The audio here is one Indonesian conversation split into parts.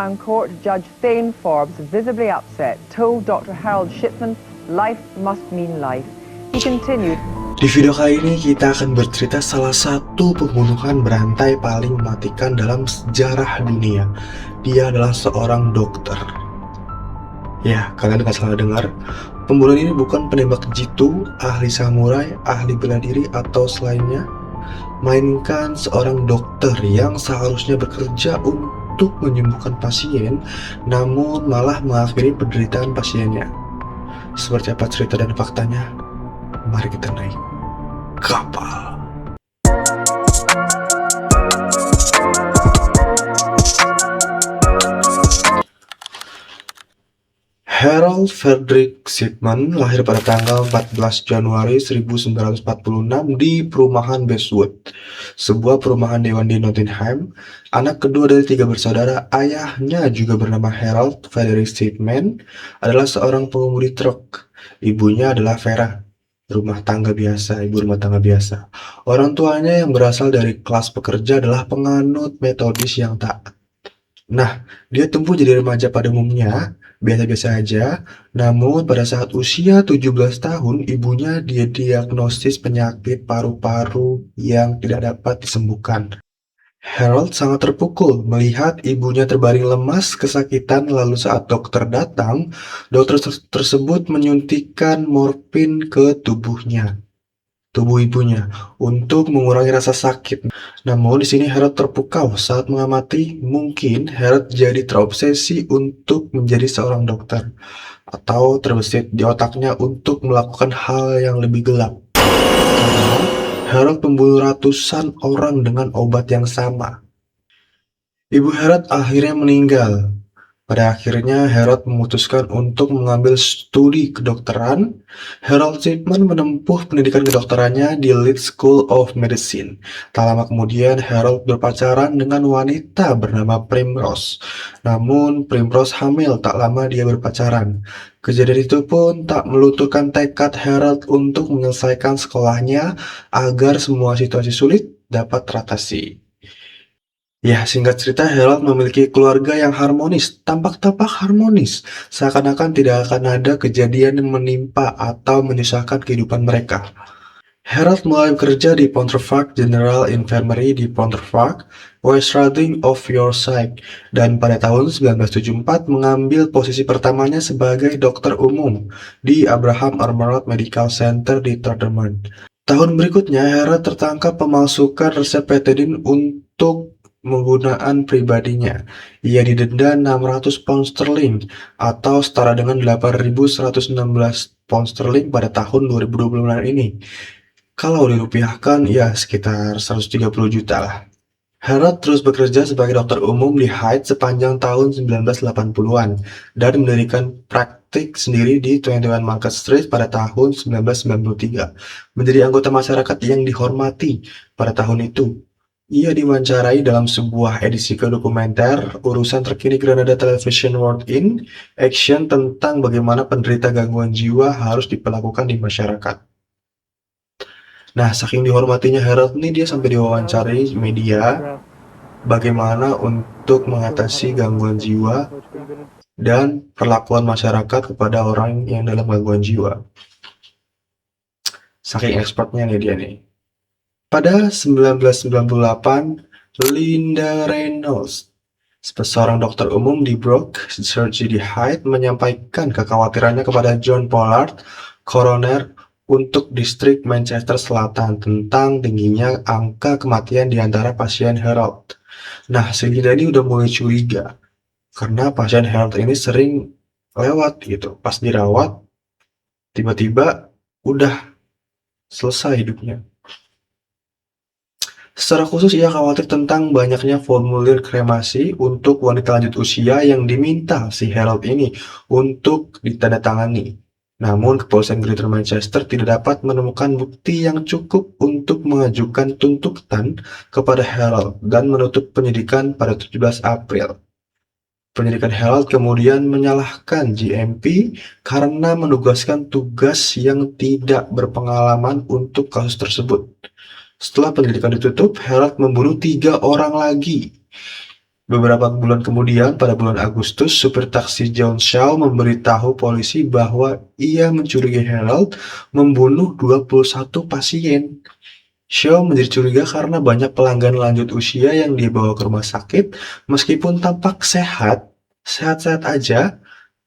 Crown Court, Judge Thane Forbes, visibly upset, told Dr. Harold Shipman, life must mean life. He continued, Di video kali ini kita akan bercerita salah satu pembunuhan berantai paling mematikan dalam sejarah dunia. Dia adalah seorang dokter. Ya, kalian gak salah dengar. Pembunuh ini bukan penembak jitu, ahli samurai, ahli bela diri, atau selainnya, melainkan seorang dokter yang seharusnya bekerja untuk menyembuhkan pasien, namun malah mengakhiri penderitaan pasiennya. Seperti apa cerita dan faktanya? Mari kita naik kapal. Harold Frederick Shipman lahir pada tanggal 14 Januari 1946 di perumahan Bestwood, sebuah perumahan dewan di Nottingham. Anak kedua dari 3 bersaudara, ayahnya juga bernama Harold Frederick Shipman, adalah seorang pengemudi truk. Ibunya adalah Vera, ibu rumah tangga biasa. Orang tuanya yang berasal dari kelas pekerja adalah penganut metodis yang taat. Nah, dia tumbuh jadi remaja pada umumnya, biasa-biasa aja. Namun pada saat usia 17 tahun, ibunya dia diagnosis penyakit paru-paru yang tidak dapat disembuhkan. Harold sangat terpukul melihat ibunya terbaring lemas kesakitan, lalu saat dokter datang, dokter tersebut menyuntikkan morfin ke tubuh ibunya untuk mengurangi rasa sakit. Namun di sini Harold terpukau saat mengamati. Mungkin Harold jadi terobsesi untuk menjadi seorang dokter, atau terbesit di otaknya untuk melakukan hal yang lebih gelap. Karena Harold membunuh ratusan orang dengan obat yang sama. Ibu Harold akhirnya meninggal. Pada akhirnya, Harold memutuskan untuk mengambil studi kedokteran. Harold Shipman menempuh pendidikan kedokterannya di Leeds School of Medicine. Tak lama kemudian, Harold berpacaran dengan wanita bernama Primrose. Namun, Primrose hamil tak lama dia berpacaran. Kejadian itu pun tak melunturkan tekad Harold untuk menyelesaikan sekolahnya agar semua situasi sulit dapat teratasi. Ya, singkat cerita, Harold memiliki keluarga yang harmonis, tampak-tampak harmonis, seakan-akan tidak akan ada kejadian yang menimpa atau menyusahkan kehidupan mereka. Harold mulai bekerja di Pontefract General Infirmary di Pontefract, West Riding of Yorkshire, dan pada tahun 1974 mengambil posisi pertamanya sebagai dokter umum di Abraham Armoured Medical Center di Tottenham. Tahun berikutnya, Harold tertangkap memalsukan resep betadine untuk penggunaan pribadinya. Ia didenda 600 pound sterling atau setara dengan 8.116 pound sterling pada tahun 2020 ini. Kalau dirupiahkan, ya sekitar 130 juta lah. Harold terus bekerja sebagai dokter umum di Hyde sepanjang tahun 1980-an dan mendirikan praktik sendiri di 21 Market Street pada tahun 1993. Menjadi anggota masyarakat yang dihormati pada tahun itu. Ia diwawancarai dalam sebuah edisi dokumenter urusan terkini Granada Television World in Action tentang bagaimana penderita gangguan jiwa harus diperlakukan di masyarakat. Nah, saking dihormatinya Harold ini, dia sampai diwawancarai media bagaimana untuk mengatasi gangguan jiwa dan perlakuan masyarakat kepada orang yang dalam gangguan jiwa. Saking expertnya nih dia nih. Pada 1998, Linda Reynolds, seorang dokter umum di Brook Surgery di Hyde, menyampaikan kekhawatirannya kepada John Pollard, koroner untuk distrik Manchester Selatan, tentang tingginya angka kematian di antara pasien Harold. Nah, si Linda ini udah mulai curiga karena pasien Harold ini sering lewat gitu. Pas dirawat, tiba-tiba udah selesai hidupnya. Secara khusus, ia khawatir tentang banyaknya formulir kremasi untuk wanita lanjut usia yang diminta si Harold ini untuk ditandatangani. Namun, kepolisian Greater Manchester tidak dapat menemukan bukti yang cukup untuk mengajukan tuntutan kepada Harold dan menutup penyidikan pada 17 April. Penyidikan Harold kemudian menyalahkan GMP karena menugaskan tugas yang tidak berpengalaman untuk kasus tersebut. Setelah penyelidikan ditutup, Harold membunuh 3 orang lagi. Beberapa bulan kemudian, pada bulan Agustus, supir taksi John Shaw memberitahu polisi bahwa ia mencurigai Harold membunuh 21 pasien. Shaw menjadi curiga karena banyak pelanggan lanjut usia yang dibawa ke rumah sakit, meskipun tampak sehat-sehat aja,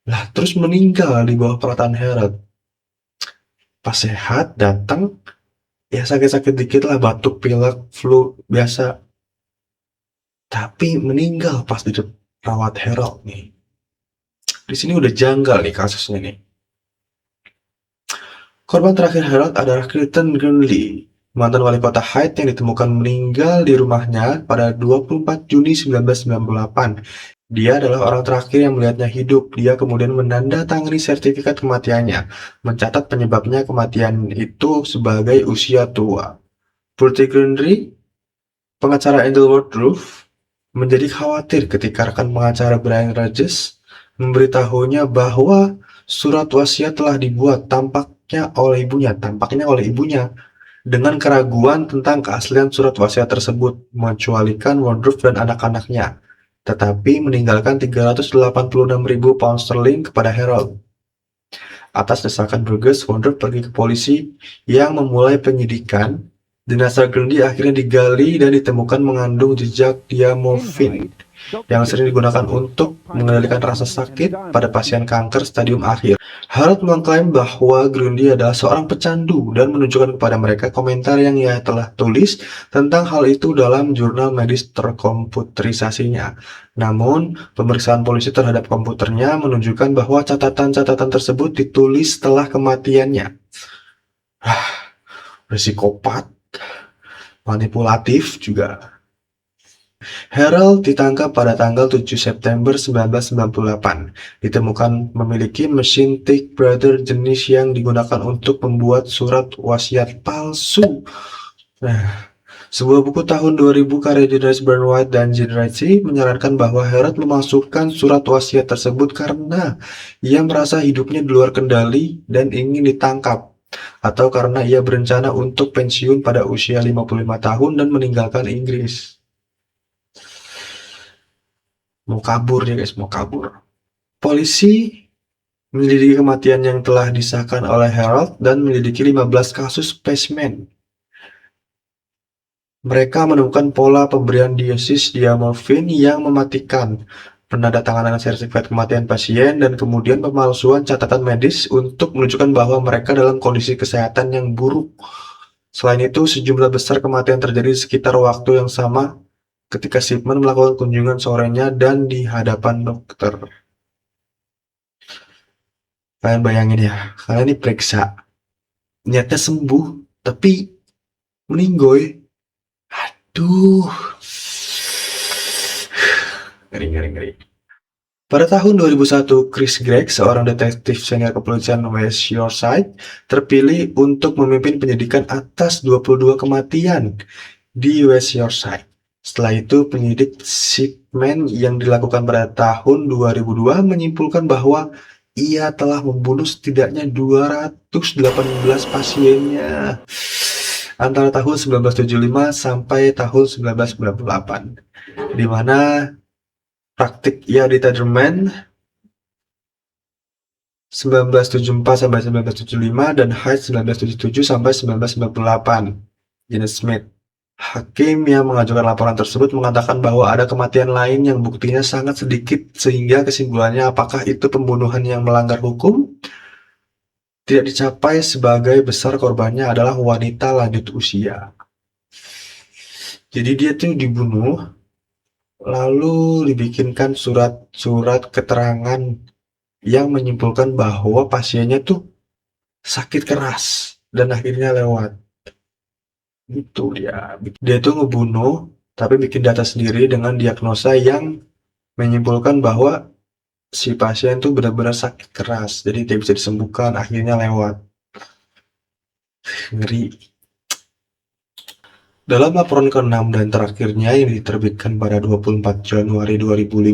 lah terus meninggal di bawah perhatian Harold. Pas sehat, datang, ya sakit-sakit dikit lah, batuk, pilek, flu, biasa. Tapi meninggal pas dirawat Harold nih. Di sini udah janggal nih kasusnya nih. Korban terakhir Harold adalah Clayton Gurnley, mantan wali kota Hyde yang ditemukan meninggal di rumahnya pada 24 Juni 1998. Dia adalah orang terakhir yang melihatnya hidup. Dia kemudian menandatangani sertifikat kematiannya, mencatat penyebabnya kematian itu sebagai usia tua. Putri Gurnley, pengacara Angel Woodruff, menjadi khawatir ketika rekan pengacara Brian Rogers memberitahunya bahwa surat wasiat telah dibuat tampaknya oleh ibunya dengan keraguan tentang keaslian surat wasiat tersebut, mengecualikan Woodruff dan anak-anaknya, tetapi meninggalkan 386.000 pound sterling kepada Harold. Atas desakan Burgess, Woodruff pergi ke polisi yang memulai penyidikan. Jenazah Grundy akhirnya digali dan ditemukan mengandung jejak diamorfin yang sering digunakan untuk mengendalikan rasa sakit pada pasien kanker stadium akhir. Harold mengklaim bahwa Grundy adalah seorang pecandu dan menunjukkan kepada mereka komentar yang ia telah tulis tentang hal itu dalam jurnal medis terkomputerisasinya. Namun, pemeriksaan polisi terhadap komputernya menunjukkan bahwa catatan-catatan tersebut ditulis setelah kematiannya. Psikopat, manipulatif juga. Harold ditangkap pada tanggal 7 September 1998. Ditemukan memiliki mesin Take Brother jenis yang digunakan untuk membuat surat wasiat palsu. Sebuah buku tahun 2000 karya jurnalis Burn White dan Gene Ritchie menyarankan bahwa Harold memasukkan surat wasiat tersebut karena ia merasa hidupnya di luar kendali dan ingin ditangkap, atau karena ia berencana untuk pensiun pada usia 55 tahun dan meninggalkan Inggris. Mau kabur ya guys, mau kabur. Polisi menyelidiki kematian yang telah disahkan oleh Harold dan menyelidiki 15 kasus specimen. Mereka menemukan pola pemberian dosis diamorfin yang mematikan, penandatanganan sertifikat kematian pasien, dan kemudian pemalsuan catatan medis untuk menunjukkan bahwa mereka dalam kondisi kesehatan yang buruk. Selain itu, sejumlah besar kematian terjadi di sekitar waktu yang sama ketika Shipman melakukan kunjungan sorenya dan di hadapan dokter. Kalian bayangin ya, kalian diperiksa, niatnya sembuh, tapi meninggoy. Aduh, ngeri. Pada tahun 2001, Chris Gregg, seorang detektif senior kepolisian West Yorkshire, terpilih untuk memimpin penyidikan atas 22 kematian di West Yorkshire. Setelah itu, penyidik Shipman yang dilakukan pada tahun 2002 menyimpulkan bahwa ia telah membunuh setidaknya 218 pasiennya antara tahun 1975 sampai tahun 1998, di mana praktik ia di Tederman 1974 sampai 1975 dan Hyde 1977 sampai 1998. Janet Smith, hakim yang mengajukan laporan tersebut, mengatakan bahwa ada kematian lain yang buktinya sangat sedikit sehingga kesimpulannya apakah itu pembunuhan yang melanggar hukum tidak dicapai sebagai besar korbannya adalah wanita lanjut usia. Jadi dia tuh dibunuh, lalu dibikinkan surat keterangan yang menyimpulkan bahwa pasiennya tuh sakit keras dan akhirnya lewat. Gitu dia. Dia tuh ngebunuh tapi bikin data sendiri dengan diagnosa yang menyimpulkan bahwa si pasien tuh benar-benar sakit keras, jadi tidak bisa disembuhkan, akhirnya lewat. Ngeri. Dalam laporan ke-6 dan terakhirnya yang diterbitkan pada 24 Januari 2005,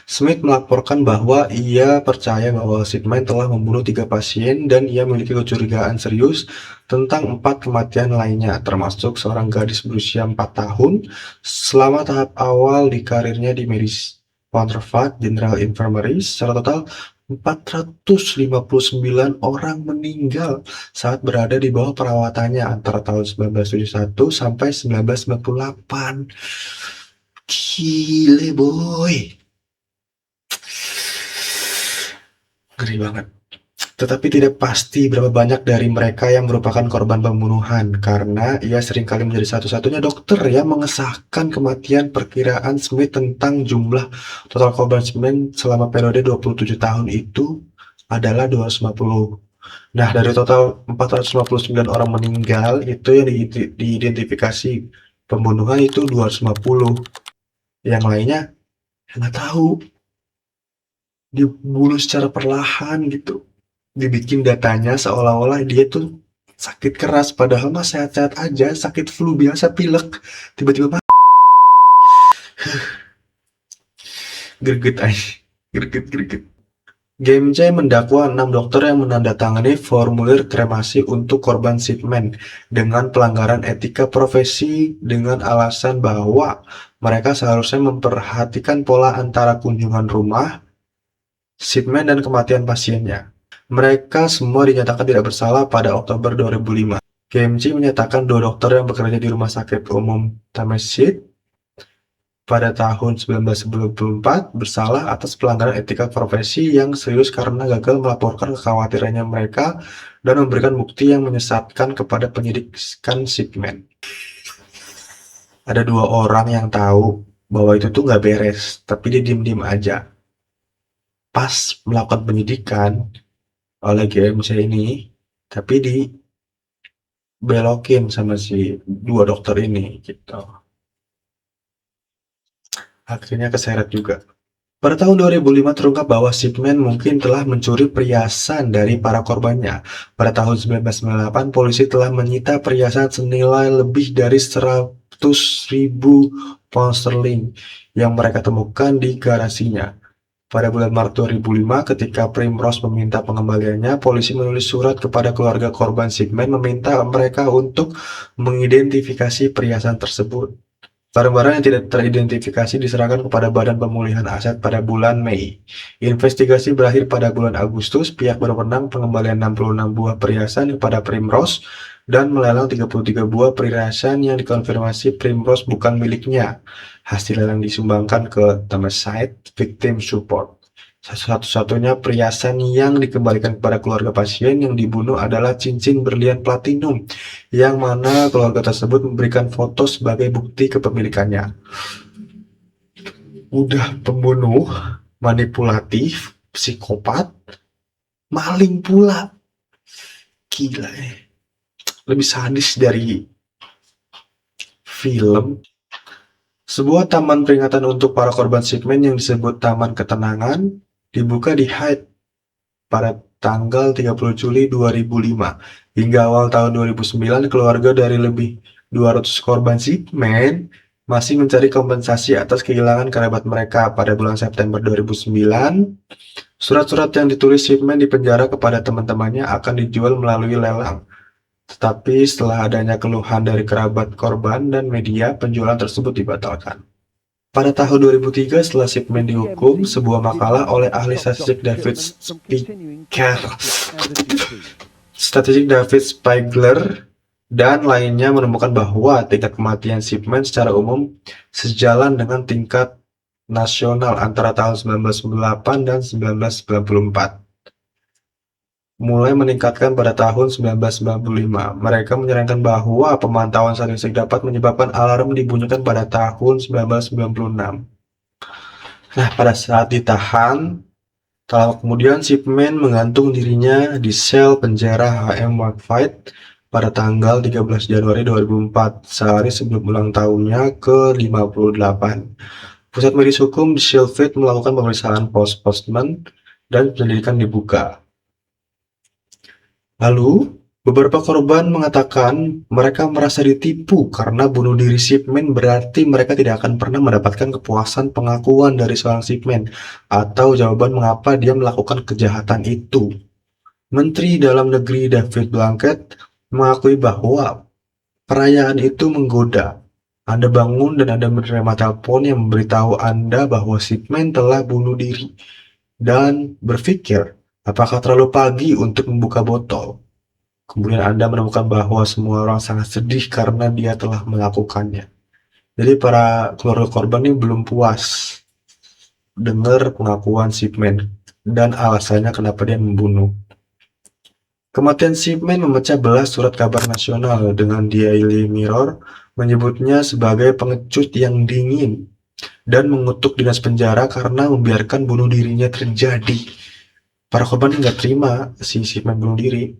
Smith melaporkan bahwa ia percaya bahwa Shipman telah membunuh 3 pasien dan ia memiliki kecurigaan serius tentang 4 kematian lainnya, termasuk seorang gadis berusia 4 tahun selama tahap awal di karirnya di Medis Pontefract General Infirmary. Secara total, 459 orang meninggal saat berada di bawah perawatannya antara tahun 1971 sampai 1998. Gile boy, ngeri banget. Tetapi tidak pasti berapa banyak dari mereka yang merupakan korban pembunuhan, karena ia seringkali menjadi satu-satunya dokter yang mengesahkan kematian. Perkiraan Smith tentang jumlah total korban Smith selama periode 27 tahun itu adalah 250. Nah, dari total 459 orang meninggal, itu yang diidentifikasi pembunuhan itu 250. Yang lainnya, nggak tahu, dibunuh secara perlahan gitu. Dibikin datanya seolah-olah dia tuh sakit keras, padahal mah sehat-sehat aja, sakit flu biasa, pilek, tiba-tiba mah greget aja, greget. GMC mendakwa 6 dokter yang menandatangani formulir kremasi untuk korban Shipman dengan pelanggaran etika profesi dengan alasan bahwa mereka seharusnya memperhatikan pola antara kunjungan rumah Shipman dan kematian pasiennya. Mereka semua dinyatakan tidak bersalah pada Oktober 2005. GMC menyatakan 2 dokter yang bekerja di Rumah Sakit Umum Thamesmead pada tahun 1994 bersalah atas pelanggaran etika profesi yang serius karena gagal melaporkan kekhawatirannya mereka dan memberikan bukti yang menyesatkan kepada penyidik Shipman. Ada 2 orang yang tahu bahwa itu tuh nggak beres, tapi dia diem-diem aja. Pas melakukan penyidikan oleh GMC ini, tapi dibelokin sama si 2 dokter ini gitu. Akhirnya keseret juga. Pada tahun 2005 terungkap bahwa Shipman mungkin telah mencuri perhiasan dari para korbannya. Pada tahun 1998, polisi telah menyita perhiasan senilai lebih dari 100.000 pound sterling yang mereka temukan di garasinya. Pada bulan Maret 2005, ketika Primrose meminta pengembaliannya, polisi menulis surat kepada keluarga korban Shipman meminta mereka untuk mengidentifikasi perhiasan tersebut. Barang-barang yang tidak teridentifikasi diserahkan kepada Badan Pemulihan Aset pada bulan Mei. Investigasi berakhir pada bulan Agustus. Pihak berwenang pengembalian 66 buah perhiasan kepada Primrose dan melelang 33 buah perhiasan yang dikonfirmasi Primrose bukan miliknya. Hasil lelang disumbangkan ke Thamesmead Victim Support. Satu-satunya perhiasan yang dikembalikan kepada keluarga pasien yang dibunuh adalah cincin berlian platinum, yang mana keluarga tersebut memberikan foto sebagai bukti kepemilikannya. Udah pembunuh, manipulatif, psikopat, maling pula. Gila ya. Lebih sadis dari film. Sebuah taman peringatan untuk para korban Shipman yang disebut Taman Ketenangan dibuka di Hyde pada tanggal 30 Juli 2005. Hingga awal tahun 2009, keluarga dari lebih 200 korban Shipman masih mencari kompensasi atas kehilangan kerabat mereka. Pada bulan September 2009, surat-surat yang ditulis Shipman di penjara kepada teman-temannya akan dijual melalui lelang. Tetapi setelah adanya keluhan dari kerabat korban dan media, penjualan tersebut dibatalkan. Pada tahun 2003, setelah Shipman dihukum, sebuah makalah oleh ahli statistik David Spiegler dan lainnya menemukan bahwa tingkat kematian Shipman secara umum sejalan dengan tingkat nasional antara tahun 1998 dan 1994. Mulai meningkatkan pada tahun 1995. Mereka menyarankan bahwa pemantauan statistik dapat menyebabkan alarm dibunyikan pada tahun 1996. Nah, pada saat ditahan, tak lama kemudian Shipman menggantung dirinya di sel penjara HM Wakefield pada tanggal 13 Januari 2004, sehari sebelum ulang tahunnya ke-58. Pusat Medis Hukum di Sheffield melakukan pemeriksaan post-mortem dan penyelidikan dibuka. Lalu, Beberapa korban mengatakan mereka merasa ditipu karena bunuh diri Shipman berarti mereka tidak akan pernah mendapatkan kepuasan pengakuan dari seorang Shipman atau jawaban mengapa dia melakukan kejahatan itu. Menteri Dalam Negeri David Blanket mengakui bahwa perayaan itu menggoda. Anda bangun dan Anda menerima telepon yang memberitahu Anda bahwa Shipman telah bunuh diri dan berpikir, apakah terlalu pagi untuk membuka botol? Kemudian Anda menemukan bahwa semua orang sangat sedih karena dia telah melakukannya. Jadi para keluarga korban ini belum puas dengar pengakuan Shipman dan alasannya kenapa dia membunuh. Kematian Shipman memecah belah surat kabar nasional dengan Daily Mirror menyebutnya sebagai pengecut yang dingin dan mengutuk dinas penjara karena membiarkan bunuh dirinya terjadi. Para korban nggak terima si Shipman bunuh diri.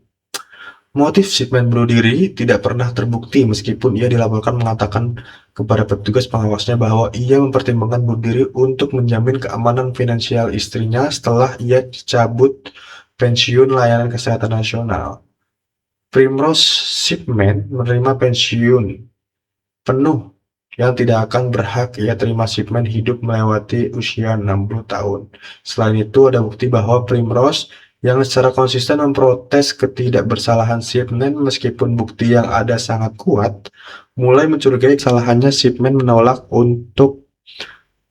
Motif Shipman bunuh diri tidak pernah terbukti meskipun ia dilaporkan mengatakan kepada petugas pengawasnya bahwa ia mempertimbangkan bunuh diri untuk menjamin keamanan finansial istrinya setelah ia dicabut pensiun layanan kesehatan nasional. Primrose Shipman menerima pensiun penuh yang tidak akan berhak ia terima Shipman hidup melewati usia 60 tahun. Selain itu, ada bukti bahwa Primrose yang secara konsisten memprotes ketidakbersalahan Shipman meskipun bukti yang ada sangat kuat, mulai mencurigai kesalahannya. Shipman menolak untuk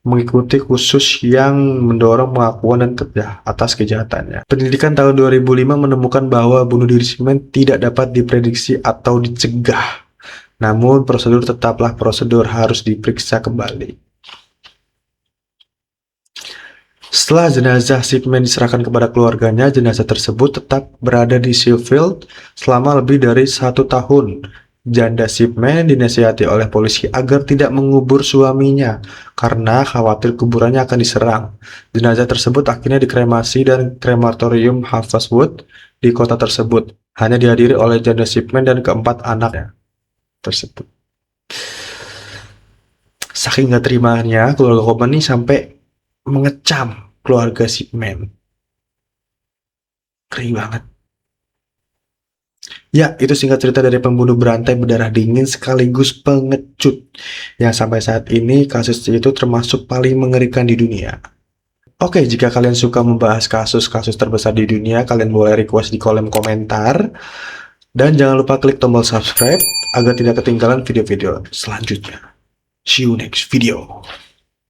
mengikuti kursus yang mendorong pengakuan dan atas kejahatannya. Penelitian tahun 2005 menemukan bahwa bunuh diri Shipman tidak dapat diprediksi atau dicegah. Namun prosedur tetaplah prosedur, harus diperiksa kembali. Setelah jenazah Shipman diserahkan kepada keluarganya, jenazah tersebut tetap berada di Sheffield selama lebih dari 1 tahun. Janda Shipman dinasihati oleh polisi agar tidak mengubur suaminya karena khawatir kuburannya akan diserang. Jenazah tersebut akhirnya dikremasi dan krematorium Haverfordwest di kota tersebut. Hanya dihadiri oleh janda Shipman dan keempat anaknya tersebut. Saking gak terimanya, keluarga korban ini sampai mengecam keluarga Shipman. Ngeri banget. Ya, itu singkat cerita dari pembunuh berantai berdarah dingin sekaligus pengecut yang sampai saat ini kasus itu termasuk paling mengerikan di dunia. Oke, jika kalian suka membahas kasus-kasus terbesar di dunia, kalian boleh request di kolom komentar. Dan jangan lupa klik tombol subscribe agar tidak ketinggalan video-video selanjutnya. See you next video.